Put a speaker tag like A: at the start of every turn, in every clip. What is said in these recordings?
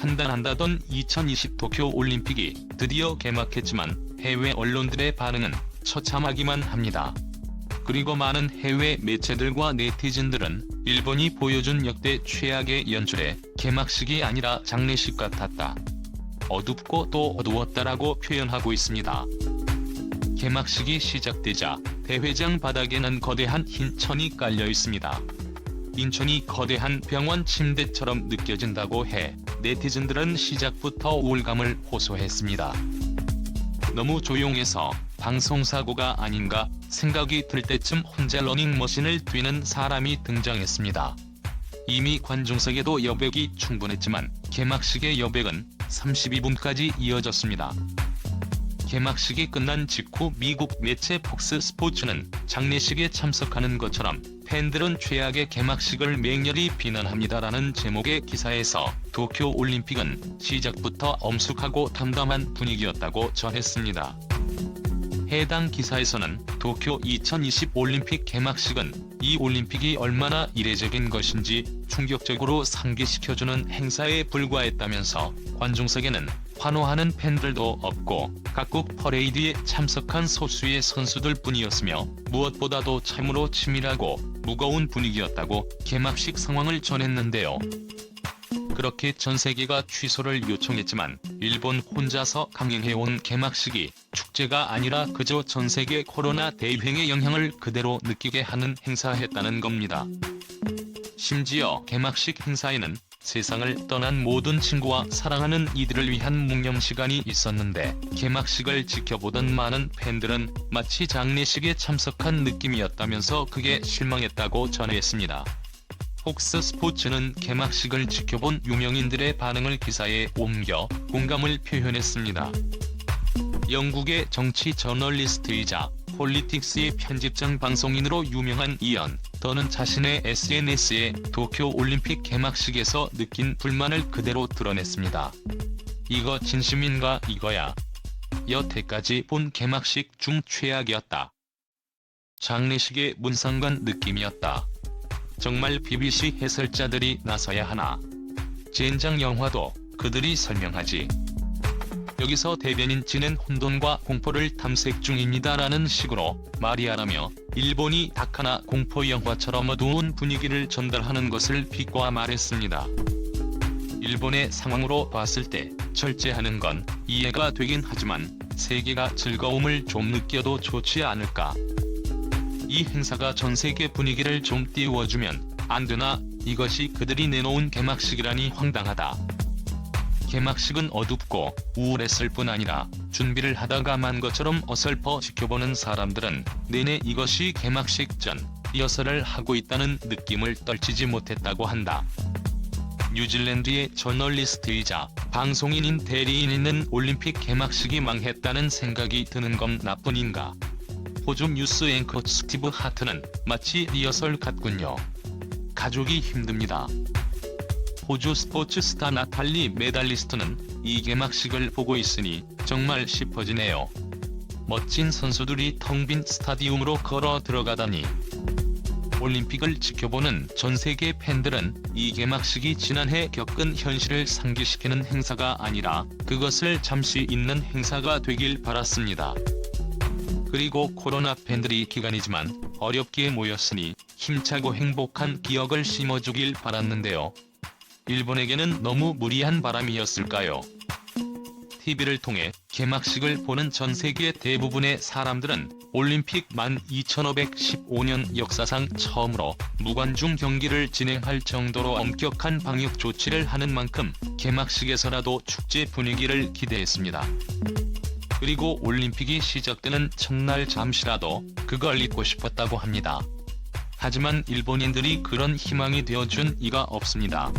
A: 한단한다던 2020 도쿄올림픽이 드디어 개막했지만 해외 언론들의 반응은 처참하기만 합니다. 그리고 많은 해외 매체들과 네티즌들은 일본이 보여준 역대 최악의 연출에 개막식이 아니라 장례식 같았다, 어둡고 또 어두웠다라고 표현하고 있습니다. 개막식이 시작되자 대회장 바닥에는 거대한 흰 천이 깔려 있습니다. 인천이 거대한 병원 침대처럼 느껴진다고 해 네티즌들은 시작부터 우울감을 호소했습니다. 너무 조용해서 방송사고가 아닌가 생각이 들 때쯤 혼자 러닝머신을 뛰는 사람이 등장했습니다. 이미 관중석에도 여백이 충분했지만 개막식의 여백은 32분까지 이어졌습니다. 개막식이 끝난 직후 미국 매체 폭스 스포츠는 장례식에 참석하는 것처럼 팬들은 최악의 개막식을 맹렬히 비난합니다라는 제목의 기사에서 도쿄올림픽은 시작부터 엄숙하고 담담한 분위기였다고 전했습니다. 해당 기사에서는 도쿄 2020 올림픽 개막식은 이 올림픽이 얼마나 이례적인 것인지 충격적으로 상기시켜주는 행사에 불과했다면서 관중석에는 환호하는 팬들도 없고 각국 퍼레이드에 참석한 소수의 선수들 뿐이었으며 무엇보다도 참으로 치밀하고 무거운 분위기였다고 개막식 상황을 전했는데요. 그렇게 전세계가 취소를 요청했지만 일본 혼자서 강행해온 개막식이 축제가 아니라 그저 전세계 코로나 대유행의 영향을 그대로 느끼게 하는 행사였다는 겁니다. 심지어 개막식 행사에는 세상을 떠난 모든 친구와 사랑하는 이들을 위한 묵념 시간이 있었는데 개막식을 지켜보던 많은 팬들은 마치 장례식에 참석한 느낌이었다면서 그게 실망했다고 전했습니다. 폭스 스포츠는 개막식을 지켜본 유명인들의 반응을 기사에 옮겨 공감을 표현했습니다. 영국의 정치 저널리스트이자 폴리틱스의 편집장 방송인으로 유명한 이언 더는 자신의 SNS에 도쿄올림픽 개막식에서 느낀 불만을 그대로 드러냈습니다. 이거 진심인가 이거야. 여태까지 본 개막식 중 최악이었다. 장례식의 문상관 느낌이었다. 정말 BBC 해설자들이 나서야 하나. 젠장 영화도 그들이 설명하지. 여기서 대변인 지는 혼돈과 공포를 탐색 중입니다라는 식으로 말이하라며 일본이 다카나 공포 영화처럼 어두운 분위기를 전달하는 것을 비꼬아 말했습니다. 일본의 상황으로 봤을 때 절제하는 건 이해가 되긴 하지만 세계가 즐거움을 좀 느껴도 좋지 않을까. 이 행사가 전세계 분위기를 좀 띄워주면 안 되나. 이것이 그들이 내놓은 개막식이라니 황당하다. 개막식은 어둡고 우울했을 뿐 아니라 준비를 하다가 만 것처럼 어설퍼 지켜보는 사람들은 내내 이것이 개막식 전 리허설을 하고 있다는 느낌을 떨치지 못했다고 한다. 뉴질랜드의 저널리스트이자 방송인인 대리인은 올림픽 개막식이 망했다는 생각이 드는 건 나뿐인가. 호주 뉴스 앵커 스티브 하트는 마치 리허설 같군요. 가족이 힘듭니다. 호주 스포츠 스타 나탈리 메달리스트는 이 개막식을 보고 있으니 정말 싶어지네요. 멋진 선수들이 텅 빈 스타디움으로 걸어 들어가다니. 올림픽을 지켜보는 전세계 팬들은 이 개막식이 지난해 겪은 현실을 상기시키는 행사가 아니라 그것을 잠시 잊는 행사가 되길 바랐습니다. 그리고 코로나 팬들이 기간이지만 어렵게 모였으니 힘차고 행복한 기억을 심어주길 바랐는데요. 일본에게는 너무 무리한 바람이었을까요? TV를 통해 개막식을 보는 전 세계 대부분의 사람들은 올림픽 2515년 역사상 처음으로 무관중 경기를 진행할 정도로 엄격한 방역 조치를 하는 만큼 개막식에서라도 축제 분위기를 기대했습니다. 그리고 올림픽이 시작되는 첫날 잠시라도 그걸 잊고 싶었다고 합니다. 하지만 일본인들이 그런 희망이 되어준 이가 없습니다.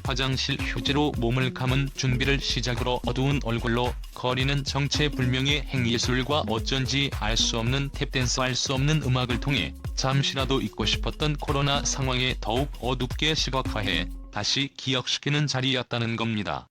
A: 화장실 휴지로 몸을 감은 준비를 시작으로 어두운 얼굴로 거리는 정체불명의 행예술과 어쩐지 알 수 없는 탭댄스 알 수 없는 음악을 통해 잠시라도 잊고 싶었던 코로나 상황에 더욱 어둡게 시각화해 다시 기억시키는 자리였다는 겁니다.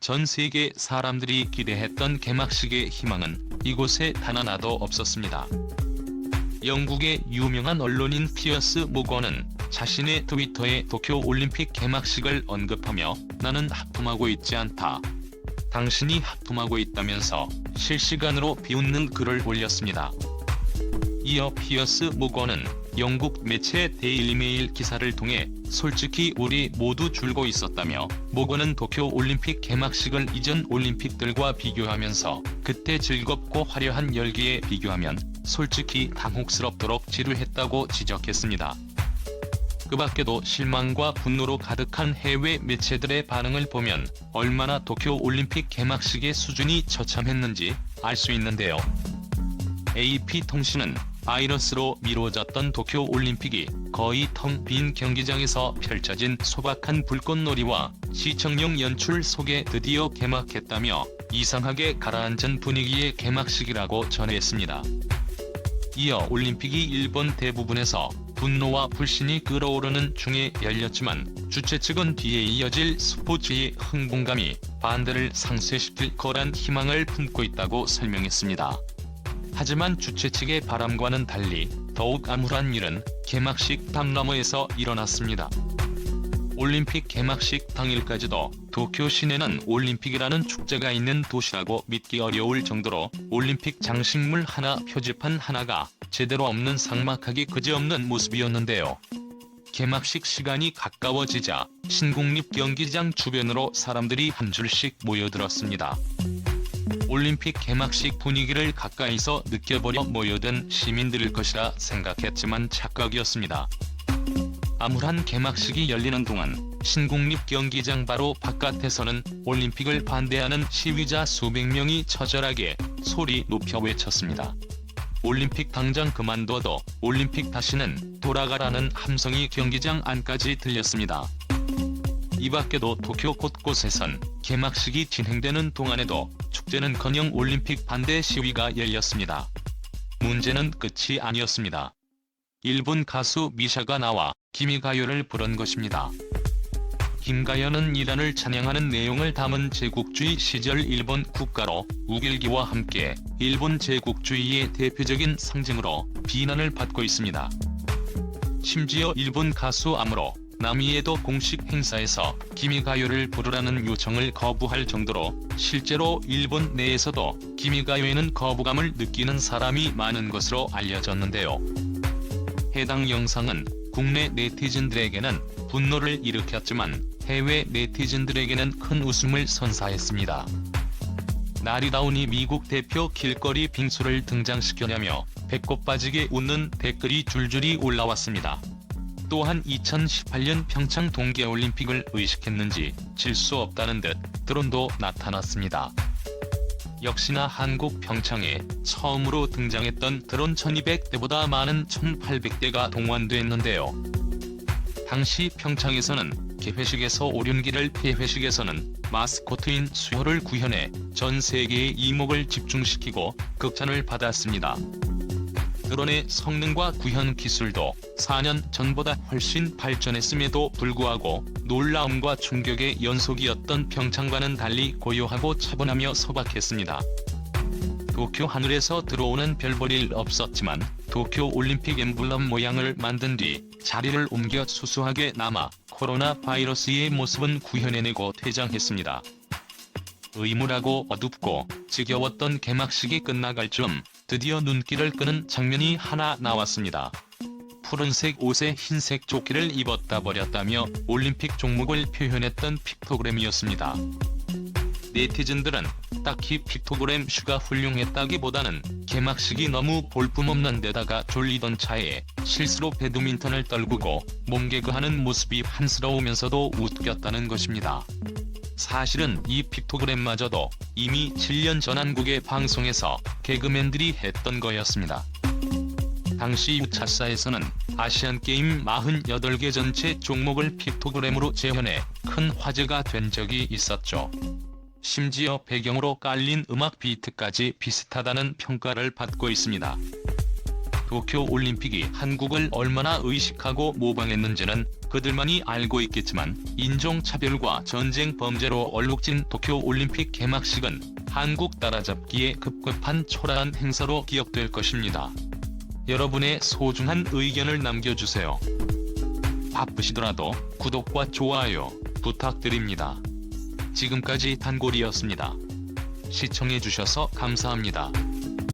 A: 전 세계 사람들이 기대했던 개막식의 희망은 이곳에 단 하나도 없었습니다. 영국의 유명한 언론인 피어스 모건은 자신의 트위터에 도쿄올림픽 개막식을 언급하며 "나는 하품하고 있지 않다. 당신이 하품하고 있다면서?" 실시간으로 비웃는 글을 올렸습니다. 이어 피어스 모건은 영국 매체 데일리메일 기사를 통해 "솔직히 우리 모두 줄고 있었다며, 모건은 도쿄올림픽 개막식을 이전 올림픽들과 비교하면서 그때 즐겁고 화려한 열기에 비교하면 솔직히 당혹스럽도록 지루했다고 지적했습니다. 그 밖에도 실망과 분노로 가득한 해외 매체들의 반응을 보면 얼마나 도쿄올림픽 개막식의 수준이 처참했는지 알 수 있는데요. AP통신은 바이러스로 미뤄졌던 도쿄올림픽이 거의 텅 빈 경기장에서 펼쳐진 소박한 불꽃놀이와 시청용 연출 속에 드디어 개막했다며 이상하게 가라앉은 분위기의 개막식이라고 전했습니다. 이어 올림픽이 일본 대부분에서 분노와 불신이 끓어오르는 중에 열렸지만 주최 측은 뒤에 이어질 스포츠의 흥분감이 반대를 상쇄시킬 거란 희망을 품고 있다고 설명했습니다. 하지만 주최 측의 바람과는 달리 더욱 암울한 일은 개막식 담 너머에서 일어났습니다. 올림픽 개막식 당일까지도 도쿄 시내는 올림픽이라는 축제가 있는 도시라고 믿기 어려울 정도로 올림픽 장식물 하나, 표지판 하나가 제대로 없는 삭막하기 그지없는 모습이었는데요. 개막식 시간이 가까워지자 신국립 경기장 주변으로 사람들이 한 줄씩 모여들었습니다. 올림픽 개막식 분위기를 가까이서 느껴보려 모여든 시민들일 것이라 생각했지만 착각이었습니다. 암울한 개막식이 열리는 동안 신국립 경기장 바로 바깥에서는 올림픽을 반대하는 시위자 수백 명이 처절하게 소리 높여 외쳤습니다. 올림픽 당장 그만둬도 올림픽 다시는 돌아가라는 함성이 경기장 안까지 들렸습니다. 이 밖에도 도쿄 곳곳에선 개막식이 진행되는 동안에도 축제는커녕 올림픽 반대 시위가 열렸습니다. 문제는 끝이 아니었습니다. 일본 가수 미샤가 나와 기미가요를 부른 것입니다. 김가요는 이란을 찬양하는 내용을 담은 제국주의 시절 일본 국가로 우길기와 함께 일본 제국주의의 대표적인 상징으로 비난을 받고 있습니다. 심지어 일본 가수 아무로 나미에도 공식 행사에서 기미가요를 부르라는 요청을 거부할 정도로 실제로 일본 내에서도 기미가요에는 거부감을 느끼는 사람이 많은 것으로 알려졌는데요. 해당 영상은 국내 네티즌들에게는 분노를 일으켰지만 해외 네티즌들에게는 큰 웃음을 선사했습니다. 나리다운이 미국 대표 길거리 빙수를 등장시켰냐며 배꼽 빠지게 웃는 댓글이 줄줄이 올라왔습니다. 또한 2018년 평창 동계올림픽을 의식했는지 질 수 없다는 듯 드론도 나타났습니다. 역시나 한국 평창에 처음으로 등장했던 드론 1200대보다 많은 1800대가 동원됐는데요. 당시 평창에서는 개회식에서 오륜기를 폐회식에서는 마스코트인 수호를 구현해 전 세계의 이목을 집중시키고 극찬을 받았습니다. 드론의 성능과 구현 기술도 4년 전보다 훨씬 발전했음에도 불구하고 놀라움과 충격의 연속이었던 평창과는 달리 고요하고 차분하며 소박했습니다. 도쿄 하늘에서 들어오는 별볼일 없었지만 도쿄 올림픽 엠블럼 모양을 만든 뒤 자리를 옮겨 수수하게 남아 코로나 바이러스의 모습은 구현해내고 퇴장했습니다. 의무라고 어둡고 지겨웠던 개막식이 끝나갈 즈음 드디어 눈길을 끄는 장면이 하나 나왔습니다. 푸른색 옷에 흰색 조끼를 입었다 버렸다며 올림픽 종목을 표현했던 픽토그램이었습니다. 네티즌들은 딱히 픽토그램 슈가 훌륭했다기보다는 개막식이 너무 볼품없는 데다가 졸리던 차에 실수로 배드민턴을 떨구고 몸개그하는 모습이 한스러우면서도 웃겼다는 것입니다. 사실은 이 픽토그램마저도 이미 7년 전 한국의 방송에서 개그맨들이 했던 거였습니다. 당시 우차사에서는 아시안게임 48개 전체 종목을 픽토그램으로 재현해 큰 화제가 된 적이 있었죠. 심지어 배경으로 깔린 음악 비트까지 비슷하다는 평가를 받고 있습니다. 도쿄올림픽이 한국을 얼마나 의식하고 모방했는지는 그들만이 알고 있겠지만 인종차별과 전쟁 범죄로 얼룩진 도쿄올림픽 개막식은 한국 따라잡기에 급급한 초라한 행사로 기억될 것입니다. 여러분의 소중한 의견을 남겨주세요. 바쁘시더라도 구독과 좋아요 부탁드립니다. 지금까지 단골이었습니다. 시청해주셔서 감사합니다.